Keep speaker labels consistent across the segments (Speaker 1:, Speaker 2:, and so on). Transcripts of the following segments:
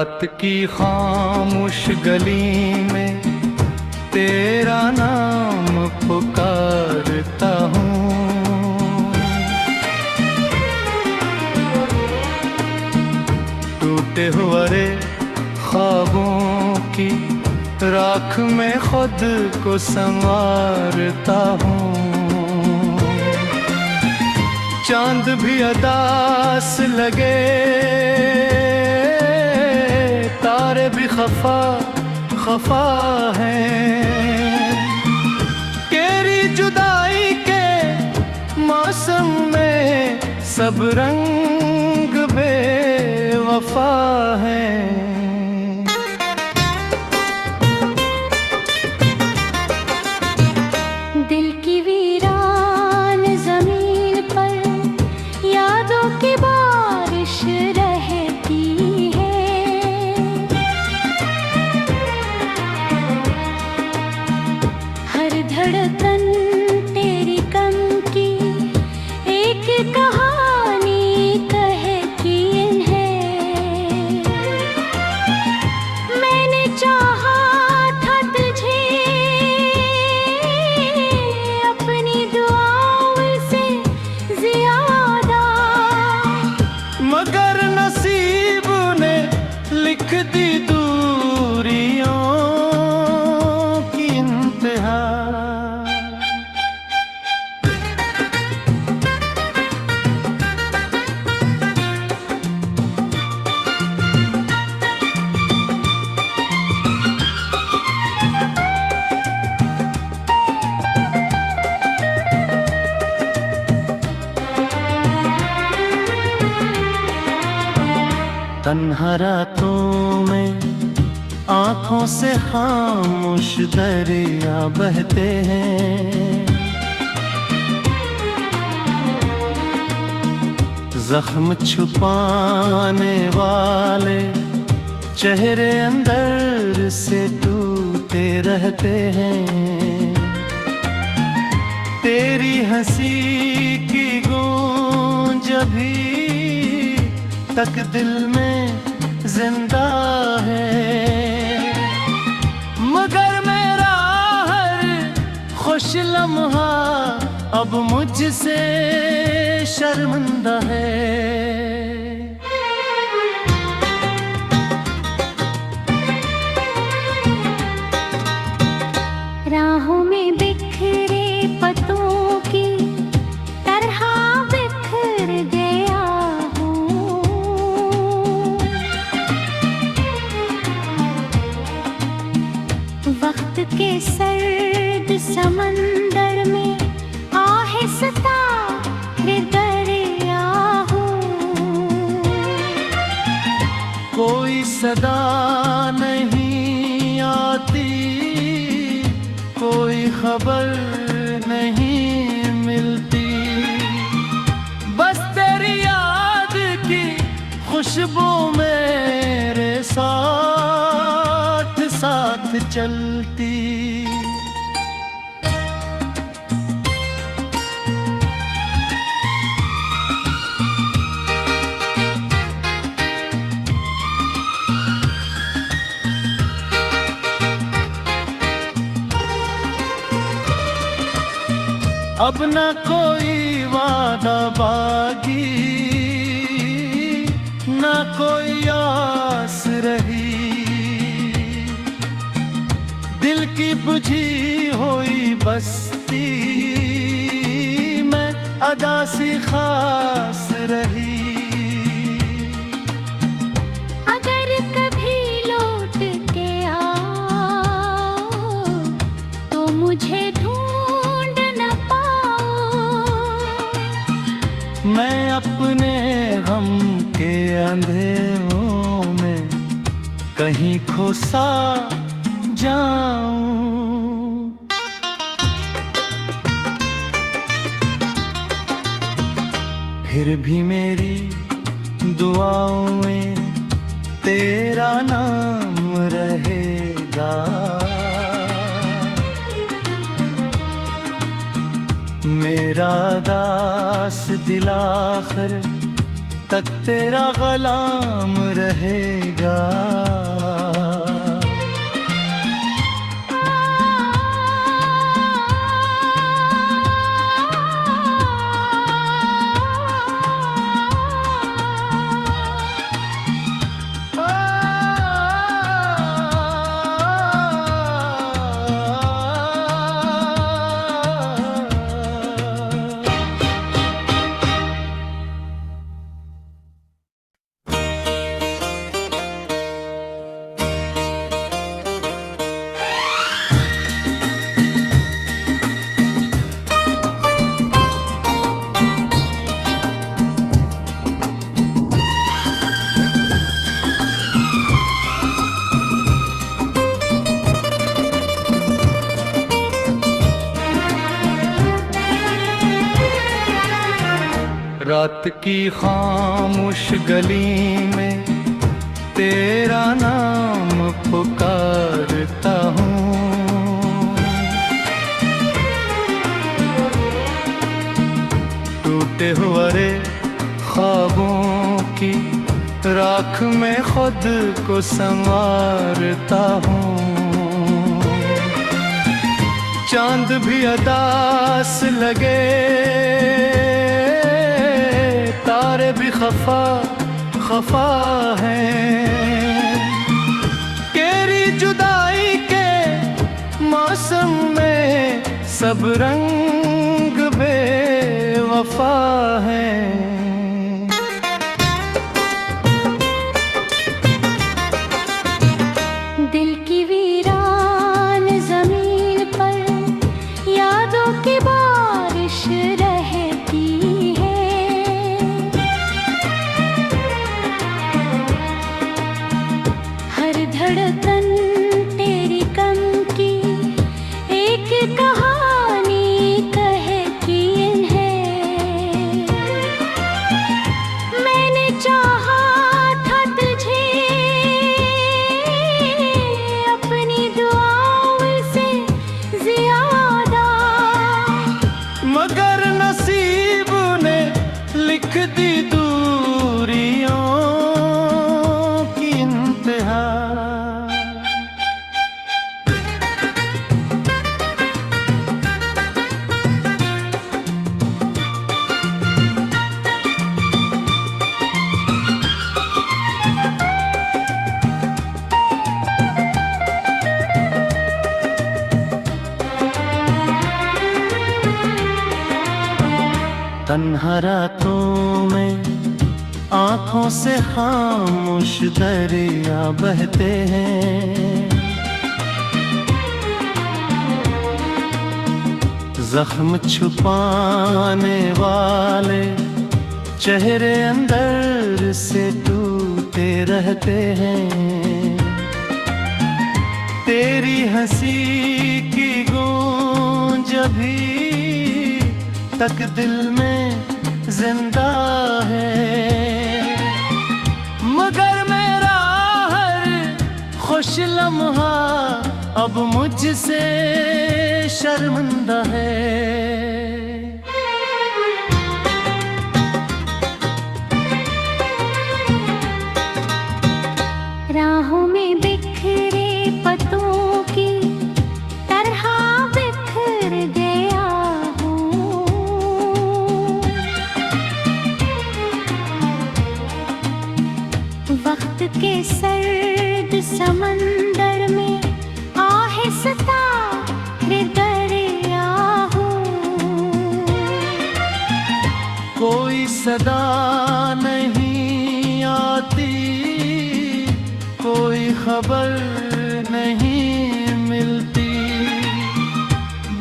Speaker 1: रात की खामोश गली में तेरा नाम पुकारता हूँ। टूटे हुए ख्वाबों की राख में खुद को संवारता हूँ। चांद भी अदास लगे, तारे भी खफा खफा हैं। तेरी जुदाई के मौसम में सब रंग बेवफा हैं।
Speaker 2: दिल की वीरान जमीन पर यादों की बारिश रहती है। हर धड़कन तेरी गम की एक कहानी कहती है। मैंने चाहा था तुझे अपनी दुआओं से ज्यादा,
Speaker 1: मगर नसीब ने लिख दी दूरियों की इंतहा। तन्हा रातों में आँखों से खामोश दरिया बहते हैं। जख्म छुपाने वाले चेहरे अंदर से टूटे रहते हैं। तेरी हंसी की गूंज अभी तक दिल में जिंदा है। मगर मेरा हर खुश लम्हा अब मुझसे शर्मिंदा है।
Speaker 2: राहों में बिखरे पत्तों की तरह बिखर गया हूँ। वक्त के सर्द समंदर में आहिस्ता दरिया हूँ।
Speaker 1: कोई सदा नहीं आती, कोई खबर नहीं मिलती। बस तेरी याद की खुशबू मेरे साथ साथ चलती। अब न कोई वादा बागी, न कोई आस रही। दिल की बुझी हुई बस्ती में अदा सी खास रही।
Speaker 2: अगर कभी लौट के आओ तो मुझे ढूंढ न पाओ।
Speaker 1: मैं अपने गम के अंधेरों में कहीं खो सा जाऊं। फिर भी मेरी दुआओं में तेरा नाम रहेगा। मेरा दास दिल आखिर तक तेरा गुलाम रहेगा। रहेगा। रात की खामोश गली में तेरा नाम पुकारता हूँ। टूटे हुए ख्वाबों की राख में खुद को संवारता हूँ। चांद भी अदास लगे, तारे भी खफा खफा हैं। तेरी जुदाई के मौसम में सब रंग बेवफा हैं।
Speaker 2: दिल की वीरान जमीन पर यादों की बारिश रहती है। हर धड़कन तेरी कम की एक कहानी कहती है। मैंने चाहा था तुझे अपनी दुआओं से ज्यादा,
Speaker 1: मगर नसीब ने लिख दी दूरियों की इंतहा। तन्हा रातों में आंखों से खामोश दरिया बहते हैं। जख्म छुपाने वाले चेहरे अंदर से टूटे रहते हैं। तेरी हंसी की गूंज अभी तक दिल में जिंदा है। मगर मेरा हर खुश लम्हा अब मुझसे शर्मिंदा है।
Speaker 2: राहों में बिखरे पत्तों की तरह बिखर गया हूँ। वक्त के सर्द समंदर में आहिस्ता दरिया हूँ।
Speaker 1: कोई सदा नहीं आती, कोई खबर नहीं मिलती।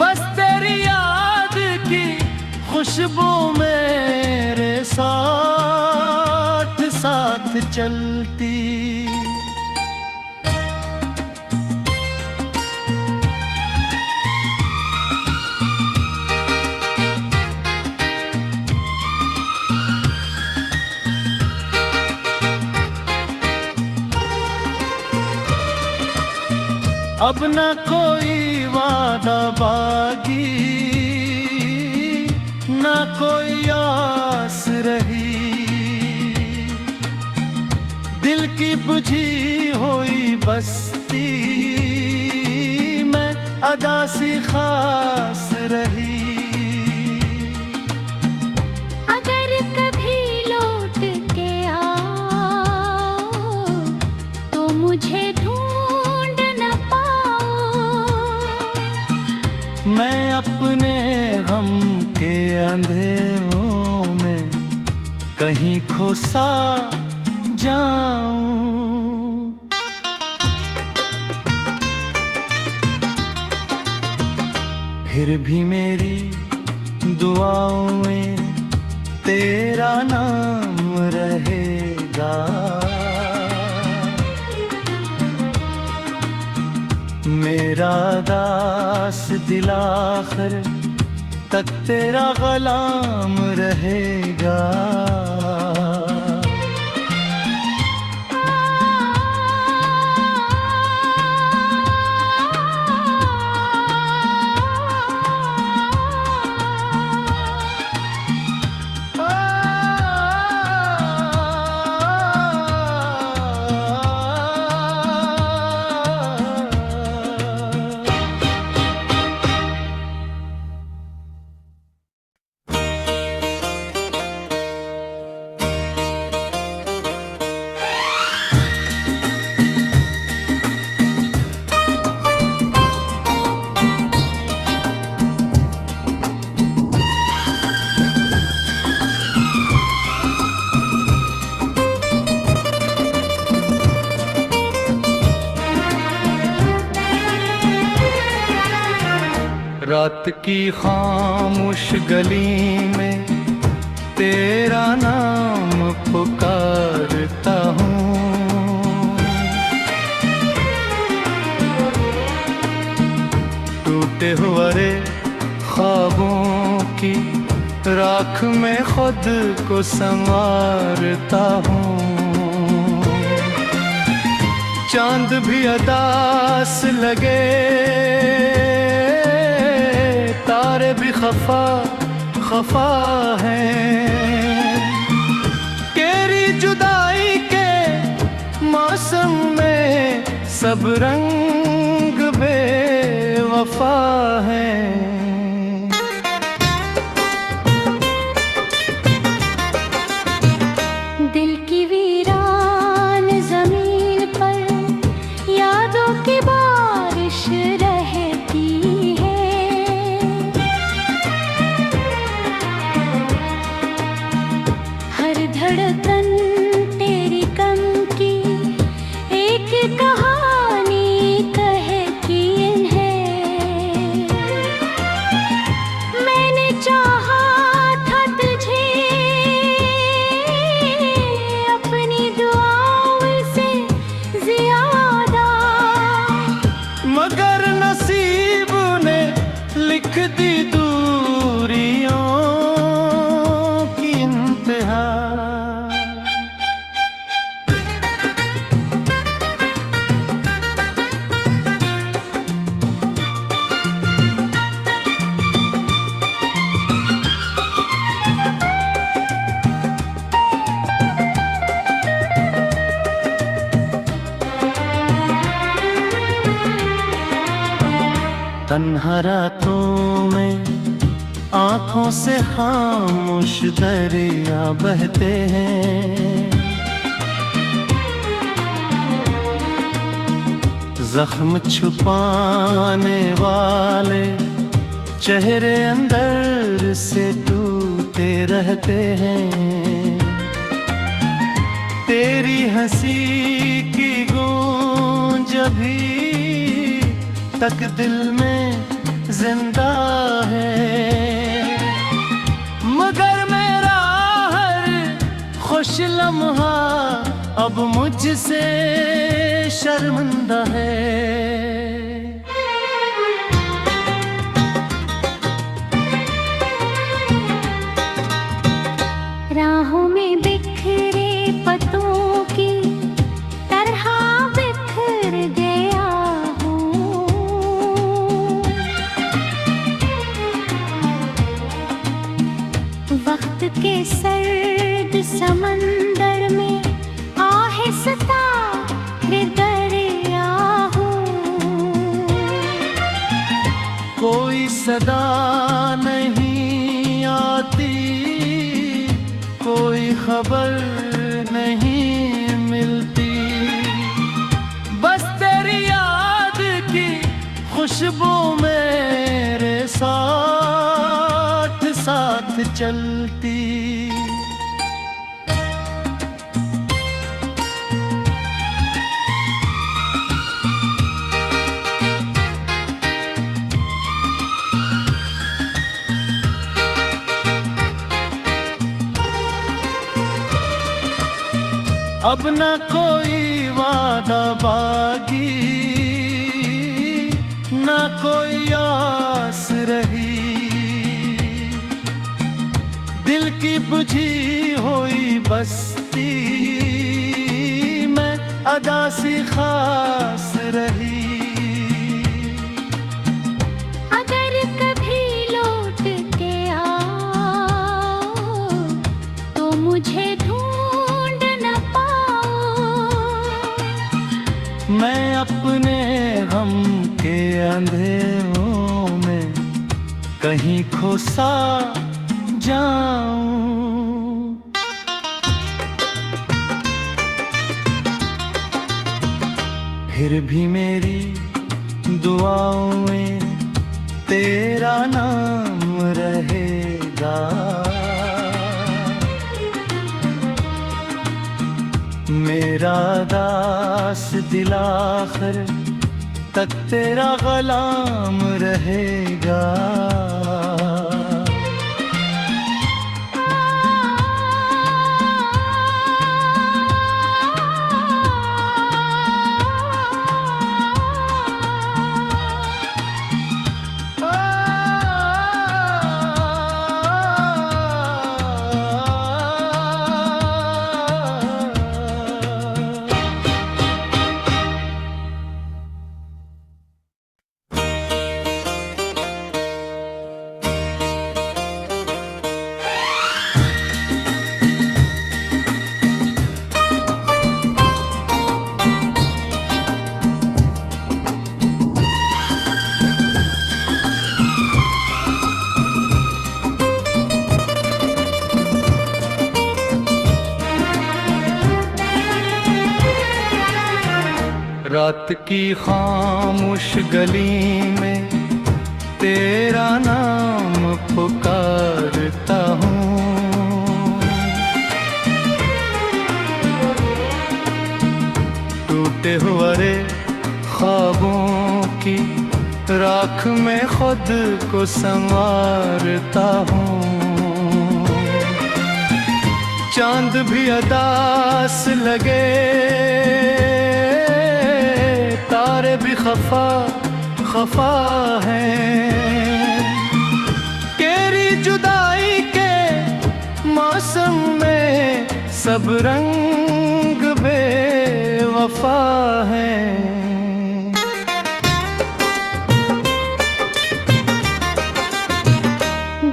Speaker 1: बस तेरी याद की खुशबू मेरे साथ साथ चलती। अब न कोई वादा बागी, न कोई आस रही। दिल की बुझी हुई बस्ती में अदा सी खास रही।
Speaker 2: अगर कभी लौट के आओ तो मुझे ढूंढ न पाओ।
Speaker 1: मैं अपने गम के अंधेरों में कहीं खो सा जाऊं। फिर भी मेरी दुआओं में तेरा नाम रहेगा। मेरा दास दिल आखिर तक तेरा गुलाम रहेगा। रात की खामोश गली में तेरा नाम पुकारता हूँ। टूटे हुए ख्वाबों की राख में खुद को संवारता हूँ। चांद भी अदास लगे, तारे भी खफा खफा हैं। तेरी जुदाई के मौसम में सब रंग बेवफा हैं।
Speaker 2: दिल की वीरान जमीन पर यादों की बारिश रहती है। हर धड़कन तेरी गम की एक कहानी कहती है। मैंने चाहा था तुझे अपनी दुआओं से ज्यादा,
Speaker 1: मगर नसीब ने लिख दी दूरियों की इंतहा। तन्हा रातों में आंखों से खामोश दरिया बहते हैं। जख्म छुपाने वाले चेहरे अंदर से टूटे रहते हैं। तेरी हंसी की गूंज अभी तक दिल में जिंदा है। मगर मेरा हर खुश लम्हा अब मुझसे शर्मिंदा है।
Speaker 2: राहों में बिखरे पत्तों की तरह बिखर गया हूँ। वक्त के सर्द समंदर में आहिस्ता
Speaker 1: सदा नहीं आती, कोई खबर नहीं मिलती, बस तेरी याद की खुशबू मेरे साथ साथ चलती। अब न कोई वादा बाकी, न कोई आस रही, दिल की बुझी हुई बस्ती में अदा सी खास रही।
Speaker 2: अगर कभी लौट के आओ तो मुझे ढूंढ न पाओ,
Speaker 1: मैं अपने गम के अंधेरों में कहीं खो सा जाऊं। फिर भी मेरी दुआओं में तेरा नाम रहेगा, मेरा दास दिल आखिर तक तेरा गुलाम रहेगा। रात की खामोश गली में तेरा नाम पुकारता हूँ, टूटे हुए ख्वाबों की राख में खुद को संवारता हूँ। चांद भी अदास लगे, तारे भी खफा खफा हैं, तेरी जुदाई के मौसम में सब रंग बेवफा हैं।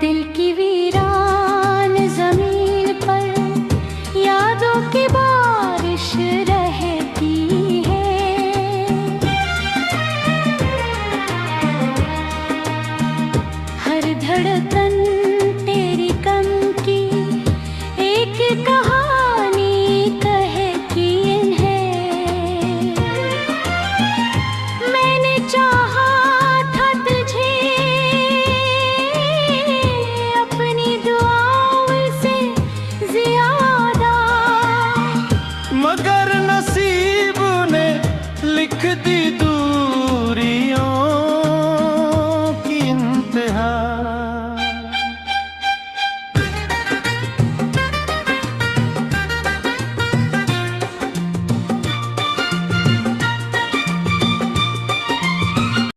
Speaker 2: दिल की वीरान जमीन पर यादों की बारिश रहती है, हर धड़कन